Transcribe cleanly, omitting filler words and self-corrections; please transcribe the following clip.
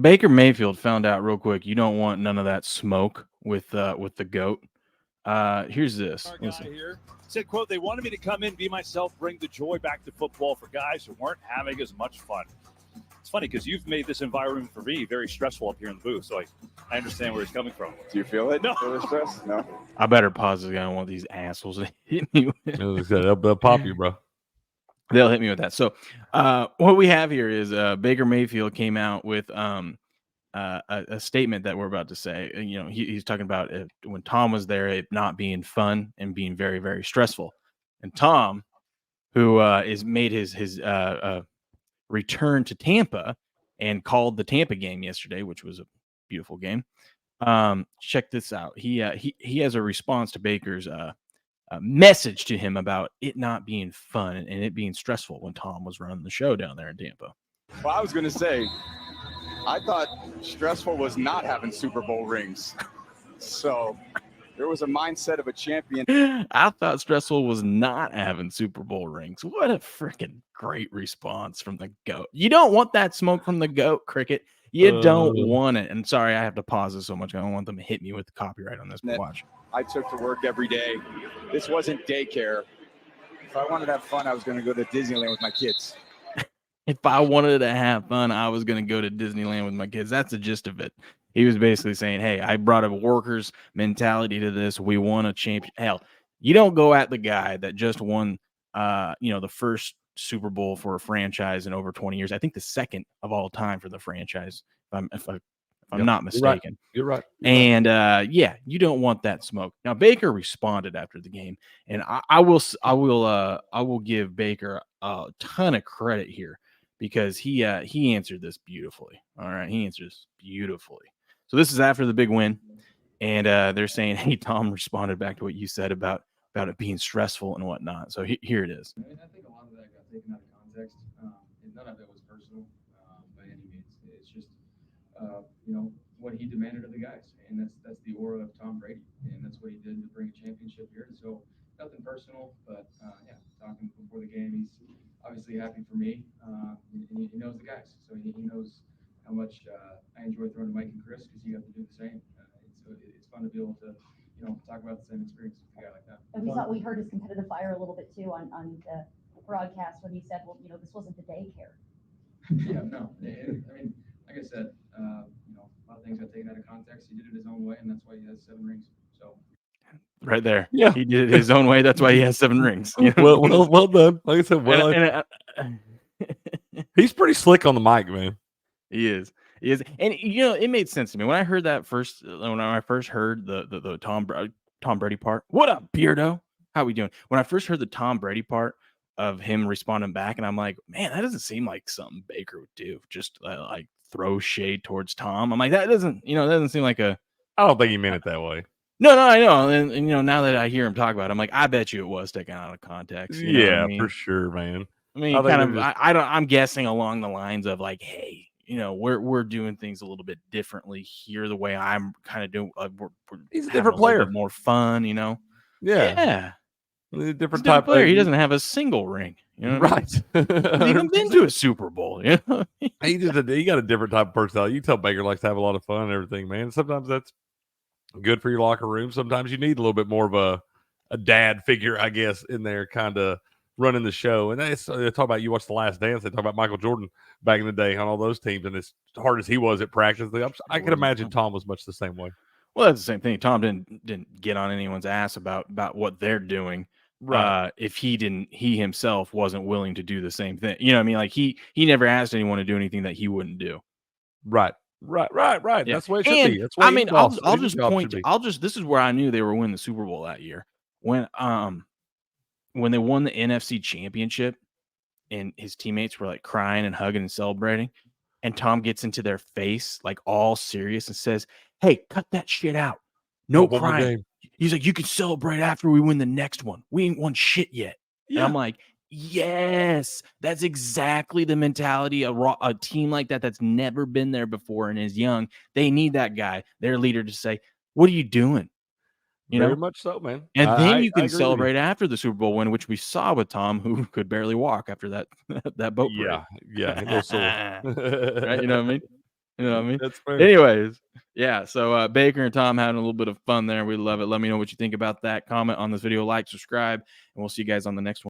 Baker Mayfield found out real quick. You don't want none of that smoke with the goat. Here's this. Our guy here said, quote, they wanted me to come in, be myself, bring the joy back to football for guys who weren't having as much fun. It's funny because you've made this environment for me very stressful up here in the booth, so I understand where he's coming from. Do you feel it? No. Feel the stress? No. I better pause this guy. I don't want these assholes to hit me with. They'll pop you, bro. They'll hit me with that. So what we have here is Baker Mayfield came out with a statement that we're about to say. You know, he's talking about when Tom was there, it not being fun and being very, very stressful. And Tom, who is made his return to Tampa and called the Tampa game yesterday, which was a beautiful game. Check this out. He has a response to Baker's message to him about it not being fun and it being stressful when Tom was running the show down there in Tampa. Well, I was going to say, I thought stressful was not having Super Bowl rings. So there was a mindset of a champion. I thought stressful was not having Super Bowl rings. What a freaking great response from the GOAT. You don't want that smoke from the GOAT, Cricket. You don't want it. And sorry, I have to pause this so much. I don't want them to hit me with the copyright on this. But watch. I took to work every day. This wasn't daycare. If I wanted to have fun, I was going to go to Disneyland with my kids. If I wanted to have fun, I was going to go to Disneyland with my kids. That's the gist of it. He was basically saying, hey, I brought a workers mentality to this. We won a champion. Hell, you don't go at the guy that just won, the first Super Bowl for a franchise in over 20 years. I think the second of all time for the franchise, if I'm not mistaken. You're right. And you don't want that smoke. Now Baker responded after the game, and I will give Baker a ton of credit here because he answered this beautifully. All right, he answers beautifully. So this is after the big win, and they're saying, "Hey, Tom responded back to what you said about it being stressful and whatnot." So here it is. I mean, I think a lot of that got taken out of context. And none of it was personal by any means. It's just what he demanded of the guys, and that's the aura of Tom Brady, and that's what he did to bring a championship here. So nothing personal, but talking before the game, he's obviously happy for me, and he knows the guys, so he knows how much I enjoy throwing to Mike and Chris because you have to do the same. It's fun to be able to talk about the same experience with a guy like that. And we heard his competitive fire a little bit too on the broadcast when he said, well, this wasn't the daycare. Yeah, no, I mean, like I said, a lot of things got taken out of context. He did it his own way, and that's why he has 7 rings. So right there, yeah, he did it his own way. That's why he has 7 rings. Well done. Like I said, he's pretty slick on the mic, man. He is, and it made sense to me when I heard that first. When I first heard the Tom Brady part. What up, Beardo? How we doing? When I first heard the Tom Brady part of him responding back, and I'm like, man, that doesn't seem like something Baker would do. Just like throw shade towards Tom. I'm like, that doesn't seem like a. I don't think he meant it that way. No, I know, and now that I hear him talk about it, I'm like, I bet you it was taken out of context. For sure, man. I mean, I'm guessing along the lines of like, hey. We're doing things a little bit differently here. The way I'm kind of doing, he's a different player, more fun. Yeah. He's a different type player. He doesn't have a single ring. Right? He's even been to a Super Bowl. He got a different type of personality. You tell Baker likes to have a lot of fun and everything, man. Sometimes that's good for your locker room. Sometimes you need a little bit more of a dad figure, I guess, in there, kind of running the show. And they talk about, you watch The Last Dance, they talk about Michael Jordan back in the day on all those teams, and as hard as he was at practice, I can imagine Tom was much the same way. Well, that's the same thing. Tom didn't get on anyone's ass about what they're doing. Right. If he himself wasn't willing to do the same thing. You know what I mean? Like he never asked anyone to do anything that he wouldn't do. Right. Yeah. That's the way it should be. That's I mean, I'll just point to, this is where I knew they were winning the Super Bowl that year. When they won the NFC Championship and his teammates were like crying and hugging and celebrating, and Tom gets into their face like all serious and says, "Hey, cut that shit out. No crying." He's like, "You can celebrate after we win the next one. We ain't won shit yet." Yeah. And I'm like, yes, that's exactly the mentality of a team like that's never been there before and is young. They need that guy, their leader, to say, "What are you doing?" Very much so, man. And then you can celebrate after the Super Bowl win, which we saw with Tom, who could barely walk after that boat parade. Yeah, a little sore. Right, you know what I mean? You know what I mean? That's fair. Anyways, yeah. So Baker and Tom having a little bit of fun there. We love it. Let me know what you think about that. Comment on this video, like, subscribe, and we'll see you guys on the next one.